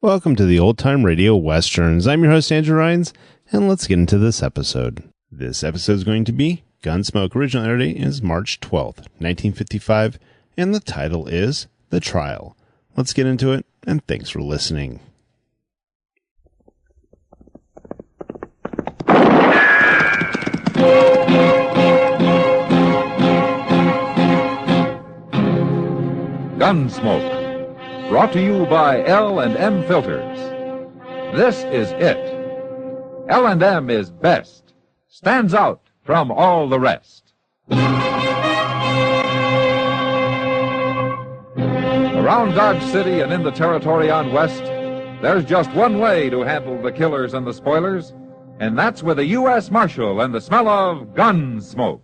Welcome to the Old Time Radio Westerns. I'm your host, Andrew Rhines, and let's get into this episode. This episode is going to be Gunsmoke. Original air date is March 12th, 1955, and the title is The Trial. Let's get into it, and thanks for listening. Gunsmoke, brought to you by L&M Filters. This is it. L&M is best, stands out from all the rest. Around Dodge City and in the territory on West, there's just one way to handle the killers and the spoilers, and that's with a U.S. Marshal and the smell of Gunsmoke.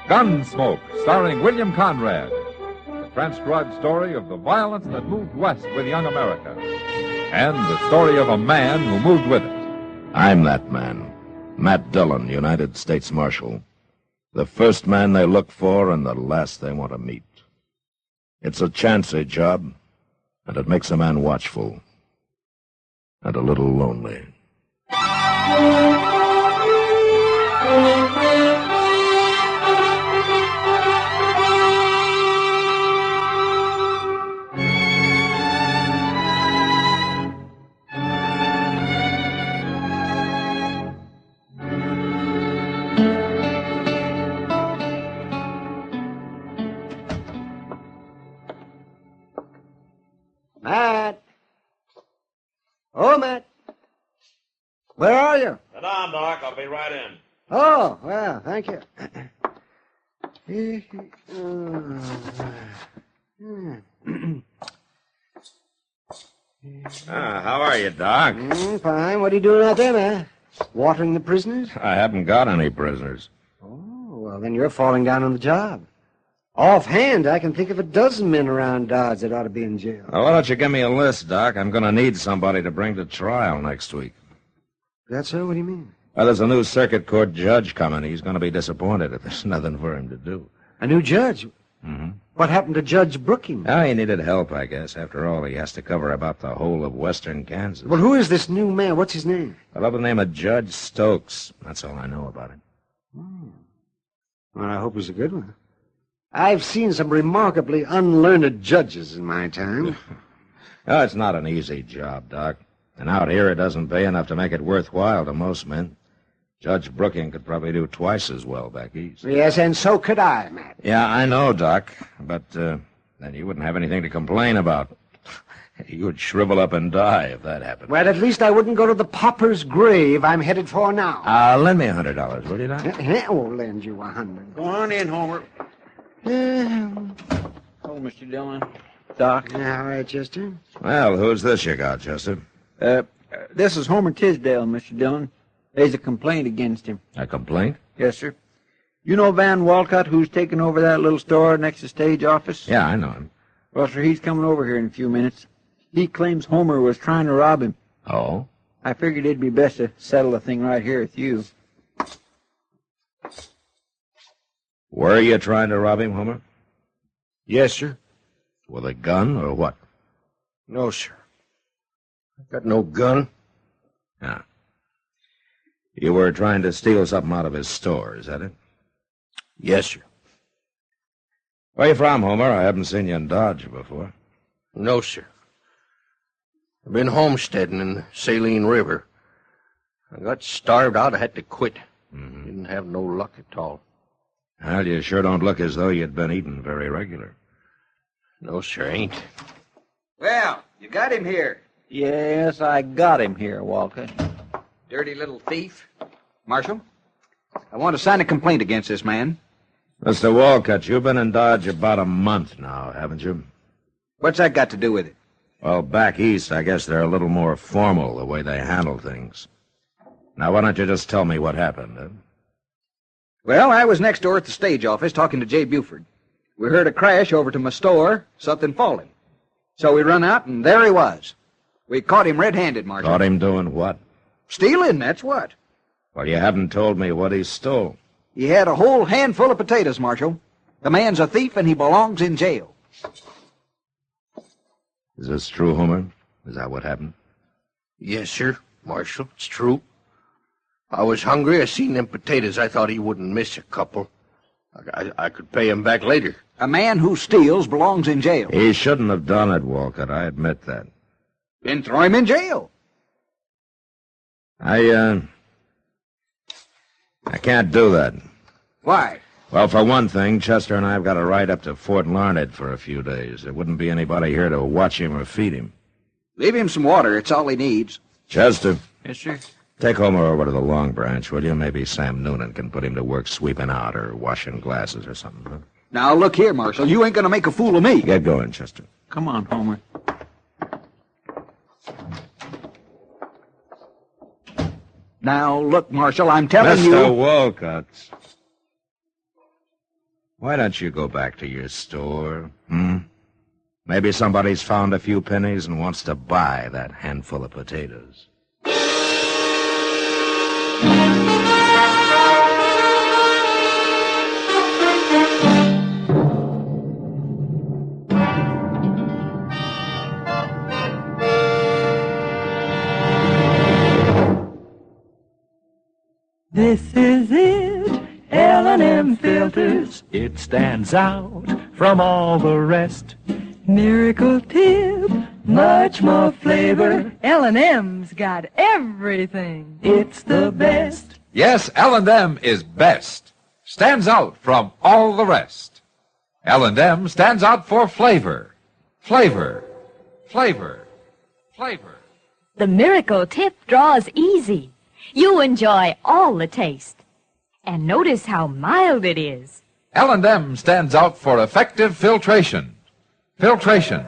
Gunsmoke, starring William Conrad, the transcribed story of the violence that moved west with young America, and the story of a man who moved with it. I'm that man, Matt Dillon, United States Marshal. The first man they look for and the last they want to meet. It's a chancy job, and it makes a man watchful and a little lonely. Matt! Oh, Matt! Where are you? Sit down, Doc. I'll be right in. Oh, well, thank you. How are you, Doc? Fine. What are you doing out there, Matt? Watering the prisoners? I haven't got any prisoners. Oh, well, then you're falling down on the job. Offhand, I can think of a dozen men around Dodge that ought to be in jail. Well, why don't you give me a list, Doc? I'm going to need somebody to bring to trial next week. That's so? What do you mean? Well, there's a new circuit court judge coming. He's going to be disappointed if there's nothing for him to do. A new judge? Mm-hmm. What happened to Judge Brookings? Oh, he needed help, I guess. After all, he has to cover about the whole of western Kansas. Well, who is this new man? What's his name? I love the name of Judge Stokes. That's all I know about him. Well, I hope he's a good one. I've seen some remarkably unlearned judges in my time. Oh, it's not an easy job, Doc. And out here, it doesn't pay enough to make it worthwhile to most men. Judge Brookings could probably do twice as well back east. Yes, and so could I, Matt. Yeah, I know, Doc. But then you wouldn't have anything to complain about. You would shrivel up and die if that happened. Well, at least I wouldn't go to the pauper's grave I'm headed for now. Lend me $100, will you, Doc? I won't lend you $100. Go on in, Homer. Oh, Mr. Dillon. Doc. All right, Chester. Well, who's this you got, Chester? This is Homer Tisdale, Mr. Dillon. There's a complaint against him. A complaint? Yes, sir. You know Van Walcott, who's taken over that little store next to stage office? Yeah, I know him. Well, sir, he's coming over here in a few minutes. He claims Homer was trying to rob him. Oh? I figured it'd be best to settle the thing right here with you. Were you trying to rob him, Homer? Yes, sir. With a gun or what? No, sir. I got no gun. Yeah. You were trying to steal something out of his store, is that it? Yes, sir. Where you from, Homer? I haven't seen you in Dodge before. No, sir. I've been homesteading in the Saline River. I got starved out. I had to quit. Mm-hmm. Didn't have no luck at all. Well, you sure don't look as though you'd been eating very regular. No, sir, ain't. Well, you got him here. Yes, I got him here, Walcott. Dirty little thief. Marshal, I want to sign a complaint against this man. Mr. Walcott, you've been in Dodge about a month now, haven't you? What's that got to do with it? Well, back east, I guess they're a little more formal the way they handle things. Now, why don't you just tell me what happened, huh? Well, I was next door at the stage office talking to Jay Buford. We heard a crash over to my store, something falling. So we run out, and there he was. We caught him red-handed, Marshal. Caught him doing what? Stealing, that's what. Well, you haven't told me what he stole. He had a whole handful of potatoes, Marshal. The man's a thief, and he belongs in jail. Is this true, Homer? Is that what happened? Yes, sir, Marshal, it's true. I was hungry. I seen them potatoes. I thought he wouldn't miss a couple. I could pay him back later. A man who steals belongs in jail. He shouldn't have done it, Walcott. I admit that. Then throw him in jail. I can't do that. Why? Well, for one thing, Chester and I have got to ride up to Fort Larned for a few days. There wouldn't be anybody here to watch him or feed him. Leave him some water. It's all he needs. Chester. Yes, sir. Take Homer over to the Long Branch, will you? Maybe Sam Noonan can put him to work sweeping out or washing glasses or something. Huh? Now, look here, Marshal. You ain't going to make a fool of me. Get going, Chester. Come on, Homer. Now, look, Marshal, I'm telling you... Mr. Walcott. Why don't you go back to your store, Maybe somebody's found a few pennies and wants to buy that handful of potatoes. This is it, L&M Filters. It stands out from all the rest. Miracle tip, much more flavor. L&M's got everything. It's the best. Yes, L&M is best. Stands out from all the rest. L&M stands out for flavor. Flavor. Flavor. Flavor. The Miracle Tip draws easy. You enjoy all the taste. And notice how mild it is. L&M stands out for effective filtration. Filtration.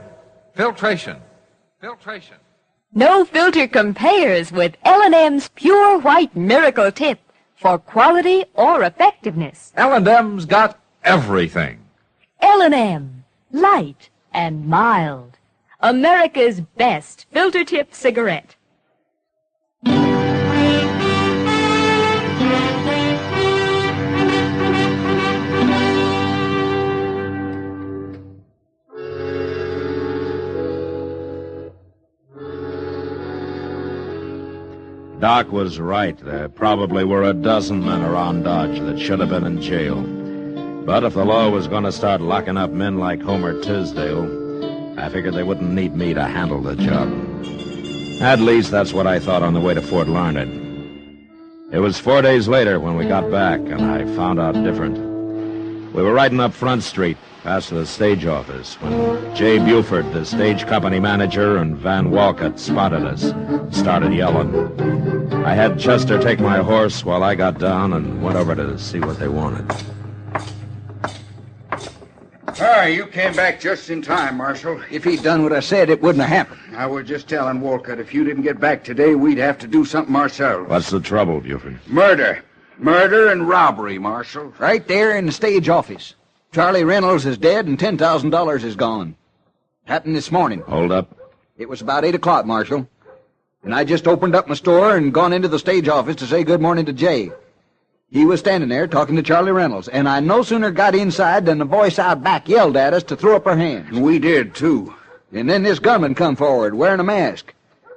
Filtration. Filtration. No filter compares with L&M's pure white Miracle Tip for quality or effectiveness. L&M's got everything. L&M, light and mild. America's best filter tip cigarette. Doc was right. There probably were a dozen men around Dodge that should have been in jail. But if the law was going to start locking up men like Homer Tisdale, I figured they wouldn't need me to handle the job. At least that's what I thought on the way to Fort Larned. It was 4 days later when we got back, and I found out different. We were riding up Front Street, past the stage office, when Jay Buford, the stage company manager, and Van Walcott spotted us, started yelling. I had Chester take my horse while I got down and went over to see what they wanted. You came back just in time, Marshal. If he'd done what I said, it wouldn't have happened. I was just telling Walcott if you didn't get back today, we'd have to do something ourselves. What's the trouble, Buford? Murder. Murder and robbery, Marshal. Right there in the stage office. Charlie Reynolds is dead and $10,000 is gone. Happened this morning. Hold up. It was about 8 o'clock, Marshal. And I just opened up my store and gone into the stage office to say good morning to Jay. He was standing there talking to Charlie Reynolds, and I no sooner got inside than the voice out back yelled at us to throw up our hands. We did, too. And then this gunman come forward, wearing a mask.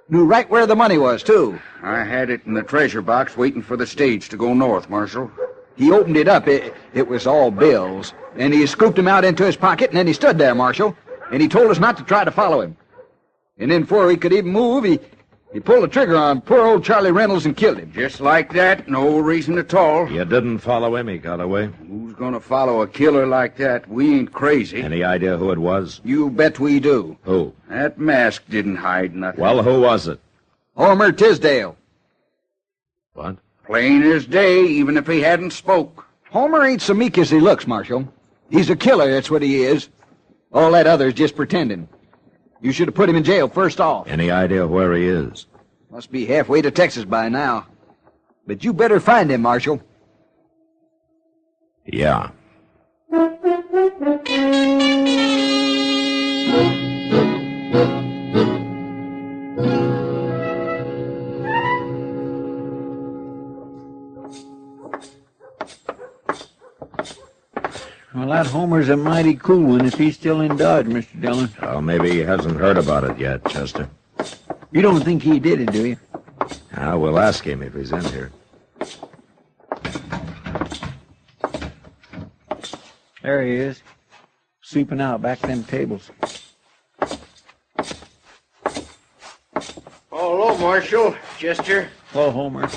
Knew right where the money was, too. I had it in the treasure box waiting for the stage to go north, Marshal. He opened it up. It was all bills. And he scooped them out into his pocket, and then he stood there, Marshal. And he told us not to try to follow him. And then before he could even move, he pulled the trigger on poor old Charlie Reynolds and killed him. Just like that, no reason at all. You didn't follow him, he got away. Who's gonna follow a killer like that? We ain't crazy. Any idea who it was? You bet we do. Who? That mask didn't hide nothing. Well, who was it? Homer Tisdale. What? Plain as day, even if he hadn't spoke. Homer ain't so meek as he looks, Marshal. He's a killer, that's what he is. All that other's just pretending. You should have put him in jail first off. Any idea where he is? Must be halfway to Texas by now. But you better find him, Marshal. Yeah. Well, that Homer's a mighty cool one if he's still in Dodge, Mr. Dillon. Well, maybe he hasn't heard about it yet, Chester. You don't think he did it, do you? We'll ask him if he's in here. There he is, sleeping out back them tables. Oh, hello, Marshal. Chester. Hello, Homer.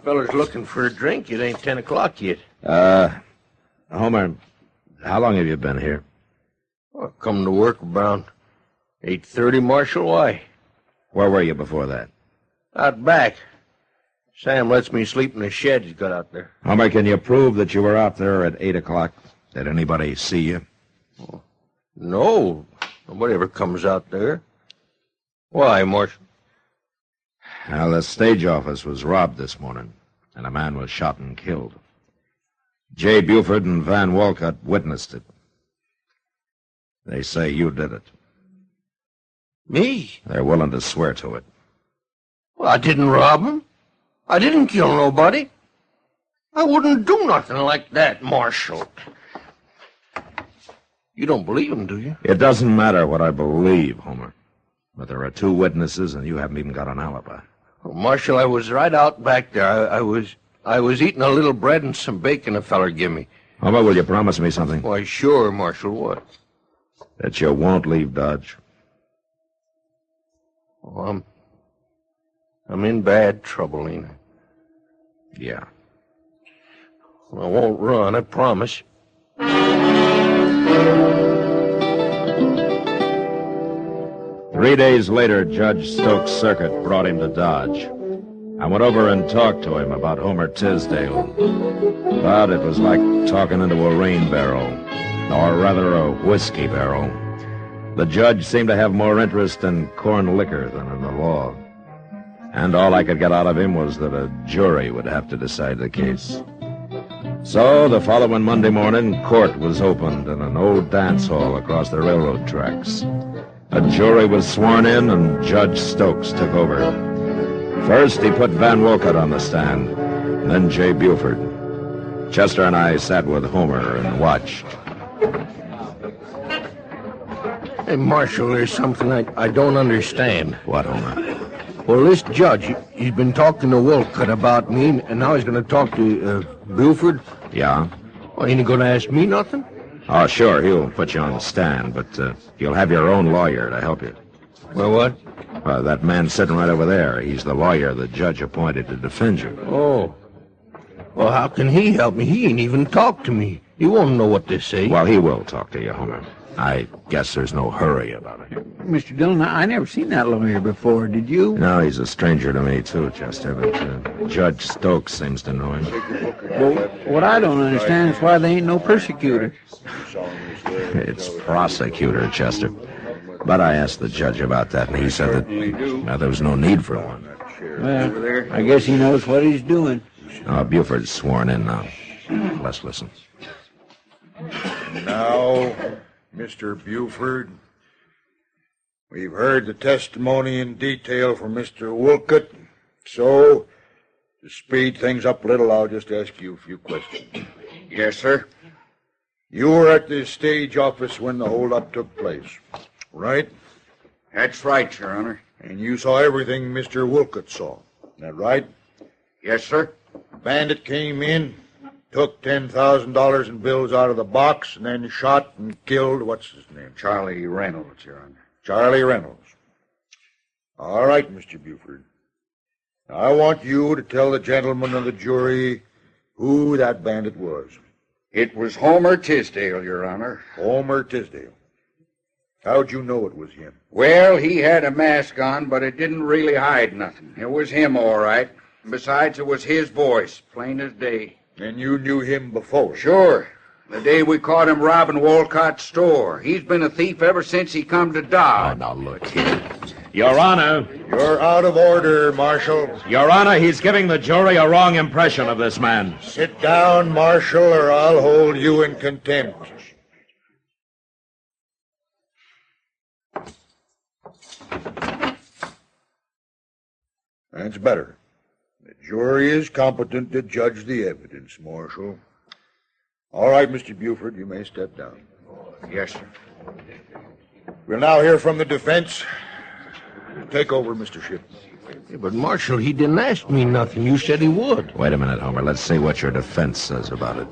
Feller's looking for a drink. It ain't 10 o'clock yet. Homer, how long have you been here? Well, come to work around 8:30, Marshal. Why? Where were you before that? Out back. Sam lets me sleep in the shed he's got out there. Homer, can you prove that you were out there at 8 o'clock? Did anybody see you? Oh, no. Nobody ever comes out there. Why, Marshal? Well, the stage office was robbed this morning, and a man was shot and killed. J. Buford and Van Walcott witnessed it. They say you did it. Me? They're willing to swear to it. Well, I didn't rob him. I didn't kill nobody. I wouldn't do nothing like that, Marshal. You don't believe him, do you? It doesn't matter what I believe, Homer. But there are 2 witnesses, and you haven't even got an alibi. Well, Marshal, I was right out back there. I was eating a little bread and some bacon a feller give me. Homer, will you promise me something? Why, sure, Marshal. What? That you won't leave Dodge. Oh, I'm in bad trouble, ain't I? Yeah. I won't run, I promise. 3 days later, Judge Stokes Circuit brought him to Dodge. I went over and talked to him about Homer Tisdale. But it was like talking into a rain barrel, or rather a whiskey barrel. The judge seemed to have more interest in corn liquor than in the law. And all I could get out of him was that a jury would have to decide the case. So the following Monday morning, court was opened in an old dance hall across the railroad tracks. A jury was sworn in, and Judge Stokes took over. First, he put Van Walcott on the stand, then J. Buford. Chester and I sat with Homer and watched. Hey, Marshal, there's something I don't understand. What, Homer? Well, this judge, he's been talking to Walcott about me, and now he's going to talk to Buford. Yeah? Well, ain't he going to ask me nothing? Oh, sure, he'll put you on the stand, but you'll have your own lawyer to help you. Well, what? That man sitting right over there, he's the lawyer the judge appointed to defend you. Oh. Well, how can he help me? He ain't even talked to me. He won't know what they say. Well, he will talk to you, Homer. I guess there's no hurry about it. Mr. Dillon, I never seen that lawyer before. Did you? No, he's a stranger to me, too, Chester, but Judge Stokes seems to know him. Well, what I don't understand is why they ain't no persecutor. It's prosecutor, Chester. But I asked the judge about that, and he said that there was no need for one. Well, I guess he knows what he's doing. Buford's sworn in now. Let's listen. Now, Mr. Buford, we've heard the testimony in detail from Mr. Wolcott, so to speed things up a little, I'll just ask you a few questions. Yes, sir. You were at the stage office when the holdup took place, right? That's right, Your Honor. And you saw everything Mr. Wolcott saw, is that right? Yes, sir. Bandit came in, took $10,000 in bills out of the box, and then shot and killed, what's his name? Charlie Reynolds, Your Honor. Charlie Reynolds. All right, Mr. Buford. I want you to tell the gentlemen of the jury who that bandit was. It was Homer Tisdale, Your Honor. Homer Tisdale. How'd you know it was him? Well, he had a mask on, but it didn't really hide nothing. It was him, all right. Besides, it was his voice, plain as day. And you knew him before? Sure. The day we caught him robbing Walcott's store. He's been a thief ever since he come to Dodge. Now, look here. Your Honor. You're out of order, Marshal. Your Honor, he's giving the jury a wrong impression of this man. Sit down, Marshal, or I'll hold you in contempt. That's better. The jury is competent to judge the evidence, Marshal. All right, Mr. Buford, you may step down. Yes, sir. We'll now hear from the defense. Take over, Mr. Shipman. Yeah, but, Marshal, he didn't ask me nothing. You said he would. Wait a minute, Homer. Let's see what your defense says about it.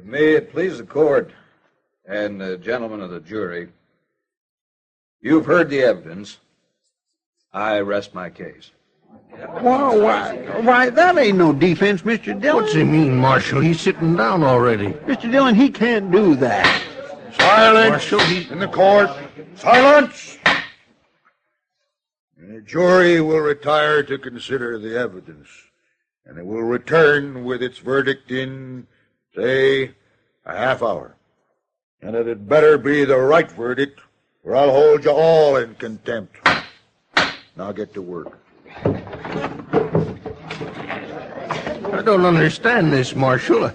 May it please the court and the gentlemen of the jury, you've heard the evidence. I rest my case. Why, that ain't no defense, Mr. Dillon. What's he mean, Marshal? He's sitting down already. Mr. Dillon, he can't do that. Silence! Marshal, in the court. Silence! The jury will retire to consider the evidence, and it will return with its verdict in, say, a half hour. And it had better be the right verdict, or I'll hold you all in contempt. Now get to work. I don't understand this, Marshal.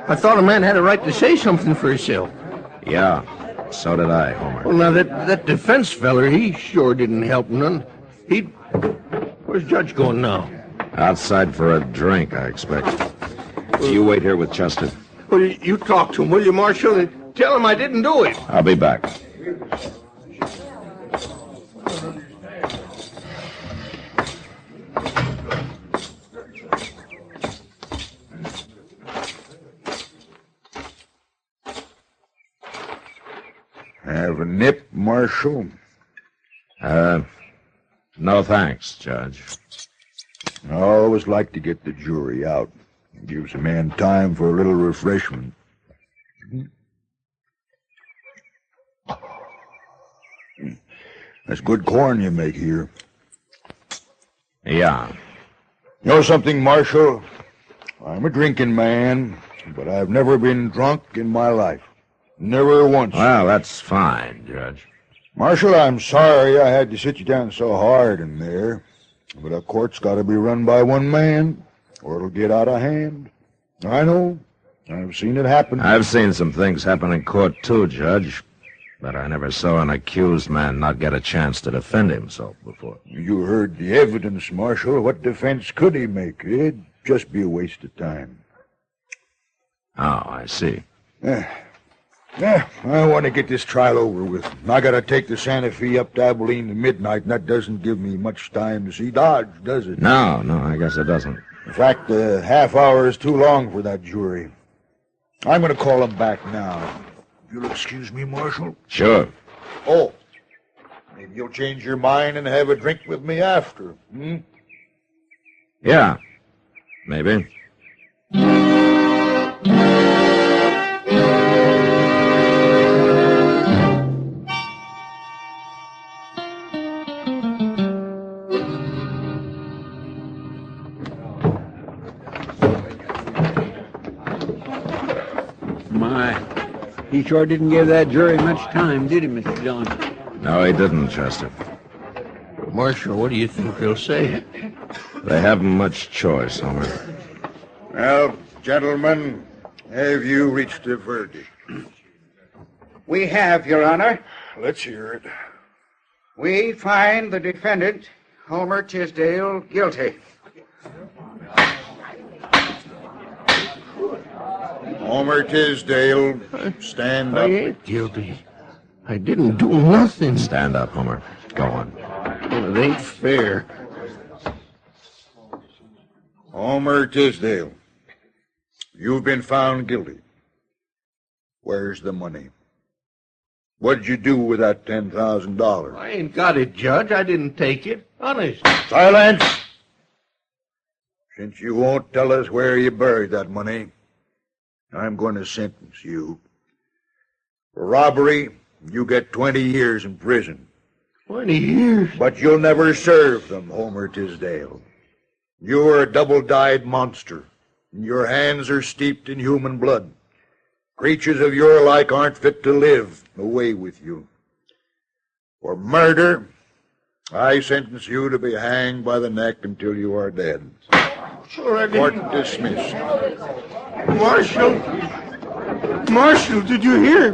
I thought a man had a right to say something for himself. Yeah, so did I, Homer. Well, now, that defense feller, he sure didn't help none. Where's Judge going now? Outside for a drink, I expect. You wait here with Chester. Well, you talk to him, will you, Marshal, and tell him I didn't do it. I'll be back. Have a nip, Marshal? No thanks, Judge. I always like to get the jury out. It gives a man time for a little refreshment. That's good corn you make here. Yeah. You know something, Marshal? I'm a drinking man, but I've never been drunk in my life. Never once. Well, that's fine, Judge. Marshal, I'm sorry I had to sit you down so hard in there, but a court's got to be run by one man, or it'll get out of hand. I know. I've seen it happen. I've seen some things happen in court, too, Judge. But I never saw an accused man not get a chance to defend himself before. You heard the evidence, Marshal. What defense could he make? It'd just be a waste of time. Oh, I see. I want to get this trial over with. I got to take the Santa Fe up to Abilene at midnight, and that doesn't give me much time to see Dodge, does it? No, I guess it doesn't. In fact, a half hour is too long for that jury. I'm going to call him back now. You'll excuse me, Marshal? Sure. Oh, maybe you'll change your mind and have a drink with me after, Yeah, maybe. He sure didn't give that jury much time, did he, Mr. Dillon? No, he didn't, Chester. Marshal, what do you think they'll say? They haven't much choice, Homer. Well, gentlemen, have you reached a verdict? We have, Your Honor. Let's hear it. We find the defendant, Homer Tisdale, guilty. Homer Tisdale, stand up. I ain't guilty. I didn't do nothing. Stand up, Homer. Go on. Well, it ain't fair. Homer Tisdale, you've been found guilty. Where's the money? What'd you do with that $10,000? I ain't got it, Judge. I didn't take it. Honest. Silence! Since you won't tell us where you buried that money, I'm going to sentence you. For robbery, you get 20 years in prison. 20 years? But you'll never serve them, Homer Tisdale. You're a double-dyed monster. and your hands are steeped in human blood. Creatures of your like aren't fit to live. Away with you. For murder, I sentence you to be hanged by the neck until you are dead. Court dismissed. Marshal! Marshal, did you hear?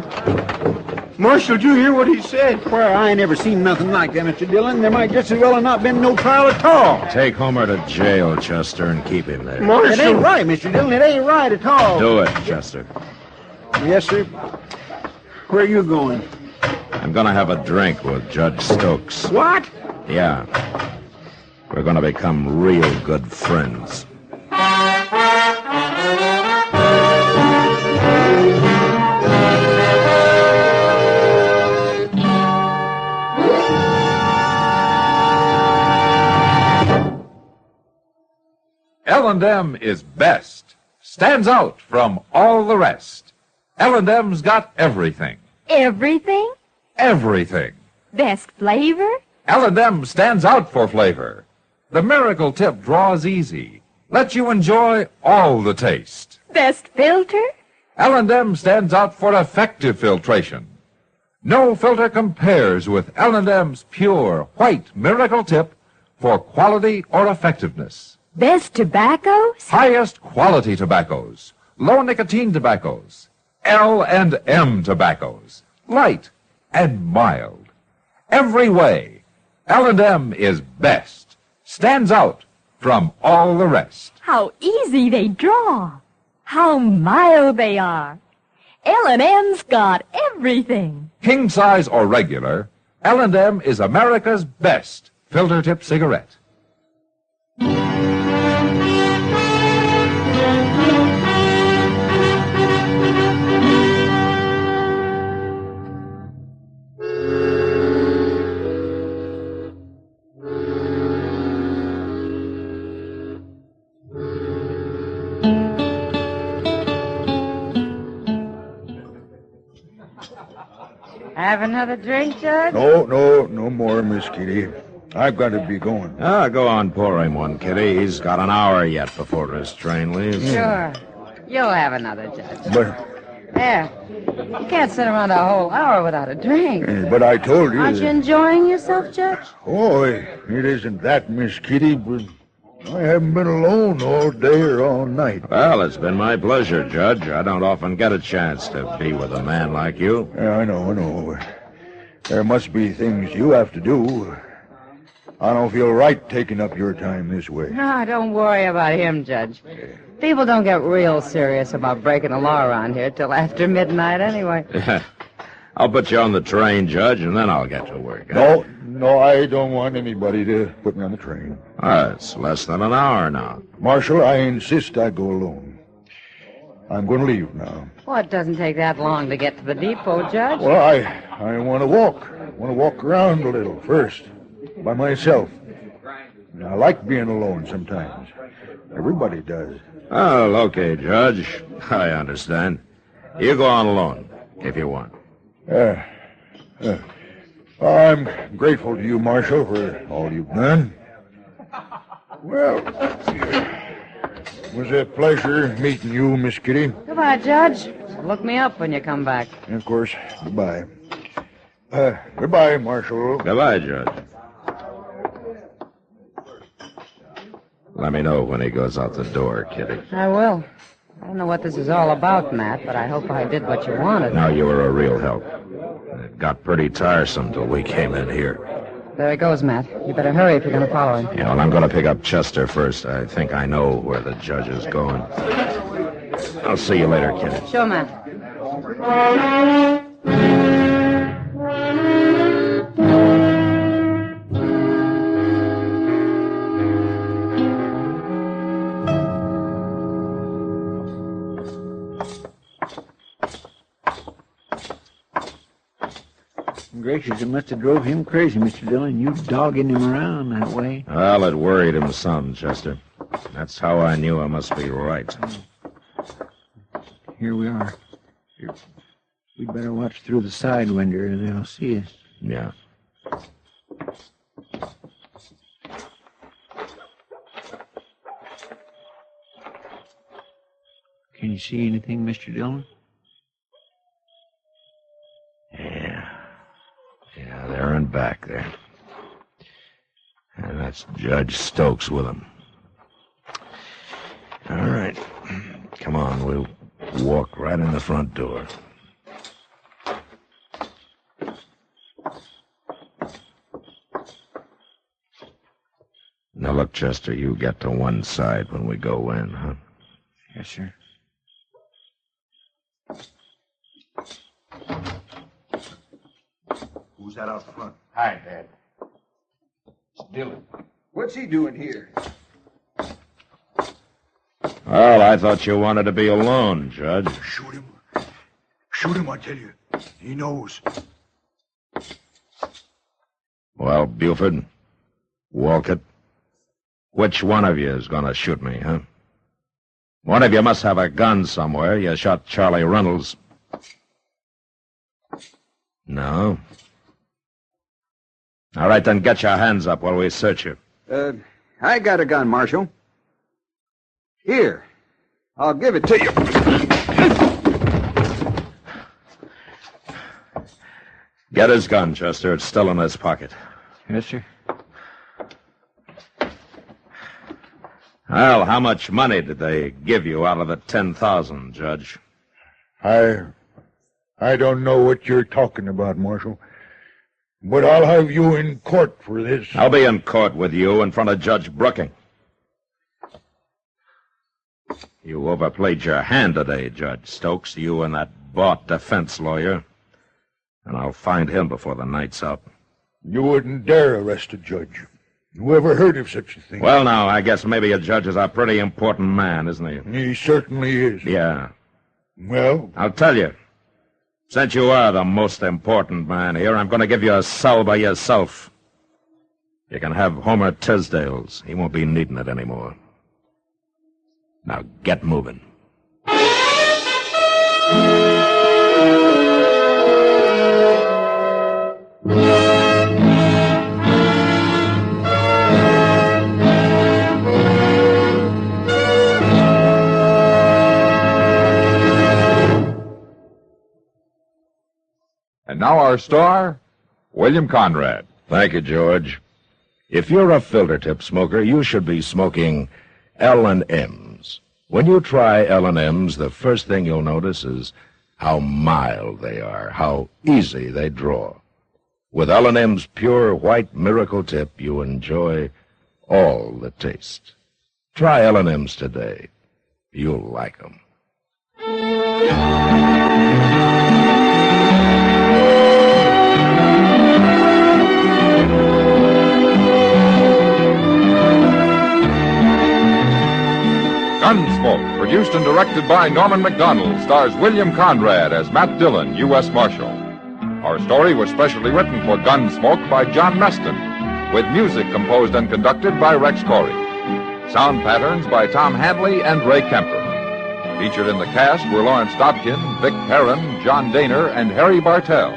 Marshal, did you hear what he said? Well, I ain't never seen nothing like that, Mr. Dillon. There might just as well have not been no trial at all. Take Homer to jail, Chester, and keep him there. Marshal! It ain't right, Mr. Dillon. It ain't right at all. Do it, Chester. Yes, sir. Where are you going? I'm going to have a drink with Judge Stokes. What? Yeah. We're going to become real good friends. L&M is best, stands out from all the rest. L&M's got everything. Everything? Everything. Best flavor? L&M stands out for flavor. The miracle tip draws easy, lets you enjoy all the taste. Best filter? L&M stands out for effective filtration. No filter compares with L&M's pure white miracle tip for quality or effectiveness. Best tobaccos? Highest quality tobaccos, low nicotine tobaccos, L&M tobaccos, light and mild. Every way, L&M is best, stands out from all the rest. How easy they draw. How mild they are. L&M's got everything. King size or regular, L&M is America's best filter tip cigarette. Have another drink, Judge? No more, Miss Kitty. I've got to be going. Go on, pour him one, Kitty. He's got an hour yet before his train leaves. Sure. You'll have another, Judge. But, There. You can't sit around a whole hour without a drink. but I told you... Aren't you enjoying yourself, Judge? Oh, it isn't that, Miss Kitty, but I haven't been alone all day or all night. Well, it's been my pleasure, Judge. I don't often get a chance to be with a man like you. Yeah, I know. There must be things you have to do. I don't feel right taking up your time this way. No, don't worry about him, Judge. People don't get real serious about breaking the law around here till after midnight anyway. I'll put you on the train, Judge, and then I'll get to work. No, I don't want anybody to put me on the train. It's less than an hour now. Marshal, I insist I go alone. I'm going to leave now. Well, it doesn't take that long to get to the depot, Judge. Well, I want to walk. I want to walk around a little first, by myself. I like being alone sometimes. Everybody does. Oh, okay, Judge. I understand. You go on alone, if you want. I'm grateful to you, Marshal, for all you've done. Well, it was a pleasure meeting you, Miss Kitty. Goodbye, Judge. Look me up when you come back. And of course, goodbye. Goodbye, Marshal. Goodbye, Judge. Let me know when he goes out the door, Kitty. I will. I don't know what this is all about, Matt, but I hope I did what you wanted. Now, you were a real help. It got pretty tiresome till we came in here. There he goes, Matt. You better hurry if you're going to follow him. Yeah, well, I'm going to pick up Chester first. I think I know where the judge is going. I'll see you later, Kitty. Sure, Matt. Gracious, it must have drove him crazy, Mr. Dillon. You dogging him around that way. Well, it worried him some, Chester. That's how I knew I must be right. Here we are. We'd better watch through the side window or they'll see us. Yeah. Can you see anything, Mr. Dillon? Yeah, there and back there. And that's Judge Stokes with him. All right. Come on, we'll walk right in the front door. Now, look, Chester, you get to one side when we go in, huh? Yes, sir. Who's that out front? Hi, Dad. It's Dillon. What's he doing here? Well, I thought you wanted to be alone, Judge. Shoot him. Shoot him, I tell you. He knows. Well, Buford, Walcott, which one of you is going to shoot me, huh? One of you must have a gun somewhere. You shot Charlie Reynolds. No? All right, then get your hands up while we search you. I got a gun, Marshal. Here. I'll give it to you. Get his gun, Chester. It's still in his pocket. Yes, sir. Well, how much money did they give you out of the 10,000, Judge? I don't know what you're talking about, Marshal. But I'll have you in court for this. I'll be in court with you in front of Judge Brooking. You overplayed your hand today, Judge Stokes, you and that bought defense lawyer. And I'll find him before the night's up. You wouldn't dare arrest a judge. Who ever heard of such a thing? Well, now, I guess maybe a judge is a pretty important man, isn't he? He certainly is. Yeah. Well? I'll tell you. Since you are the most important man here, I'm going to give you a cell by yourself. You can have Homer Tisdale's. He won't be needing it anymore. Now, get moving. And now our star, William Conrad. Thank you, George. If you're a filter tip smoker, you should be smoking L&M's. When you try L&M's, the first thing you'll notice is how mild they are, how easy they draw. With L&M's pure white miracle tip, you enjoy all the taste. Try L&M's today. You'll like them. Gunsmoke, produced and directed by Norman Macdonald, stars William Conrad as Matt Dillon, U.S. Marshal. Our story was specially written for Gunsmoke by John Meston, with music composed and conducted by Rex Corey. Sound patterns by Tom Hanley and Ray Kemper. Featured in the cast were Lawrence Dobkin, Vic Perrin, John Daner, and Harry Bartell.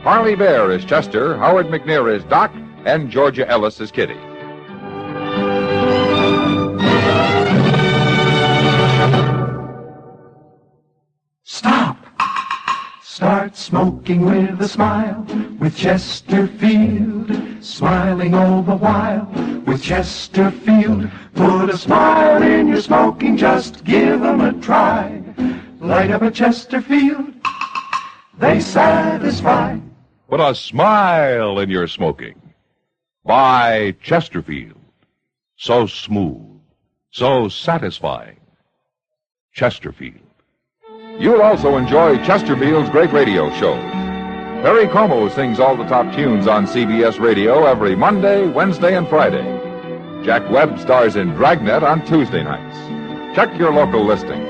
Harley Bear is Chester, Howard McNear is Doc, and Georgia Ellis is Kitty. Stop! Start smoking with a smile, with Chesterfield, smiling all the while, with Chesterfield. Put a smile in your smoking, just give 'em a try. Light up a Chesterfield, they satisfy. Put a smile in your smoking. By Chesterfield. So smooth, so satisfying. Chesterfield. You'll also enjoy Chesterfield's great radio shows. Perry Como sings all the top tunes on CBS Radio every Monday, Wednesday, and Friday. Jack Webb stars in Dragnet on Tuesday nights. Check your local listings.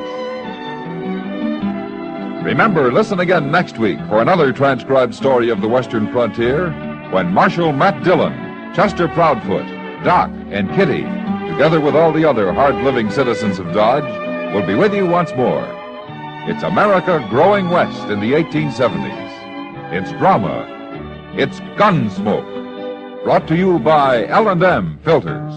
Remember, listen again next week for another transcribed story of the Western frontier when Marshal Matt Dillon, Chester Proudfoot, Doc, and Kitty, together with all the other hard-living citizens of Dodge, will be with you once more. It's America growing west in the 1870s. It's drama. It's Gunsmoke. Brought to you by L&M Filters.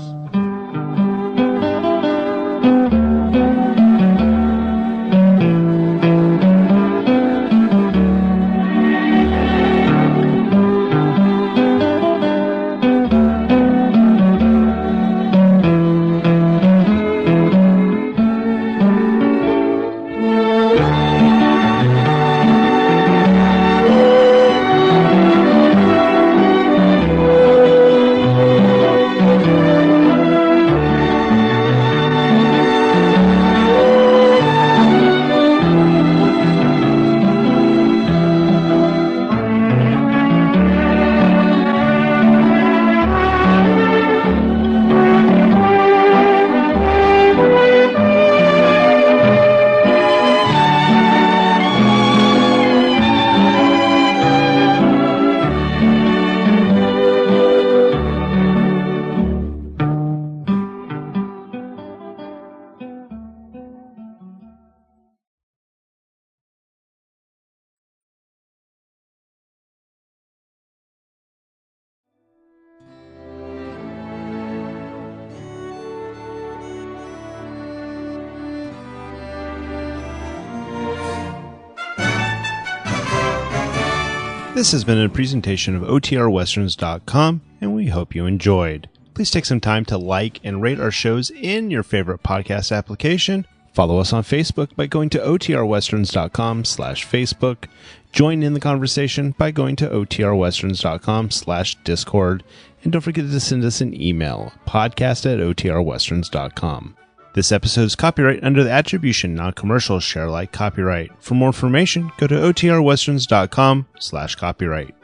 This has been a presentation of OTRWesterns.com, and we hope you enjoyed. Please take some time to like and rate our shows in your favorite podcast application. Follow us on Facebook by going to OTRWesterns.com/Facebook. Join in the conversation by going to OTRWesterns.com/Discord. And don't forget to send us an email, podcast@OTRWesterns.com. This episode is copyright under the Attribution Non-Commercial Share Alike copyright. For more information, go to OTRWesterns.com/copyright.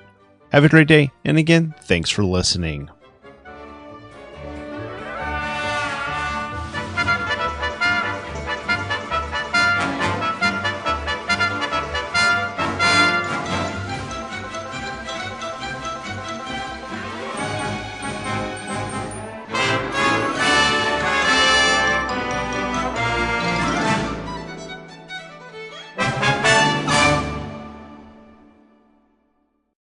Have a great day, and again, thanks for listening.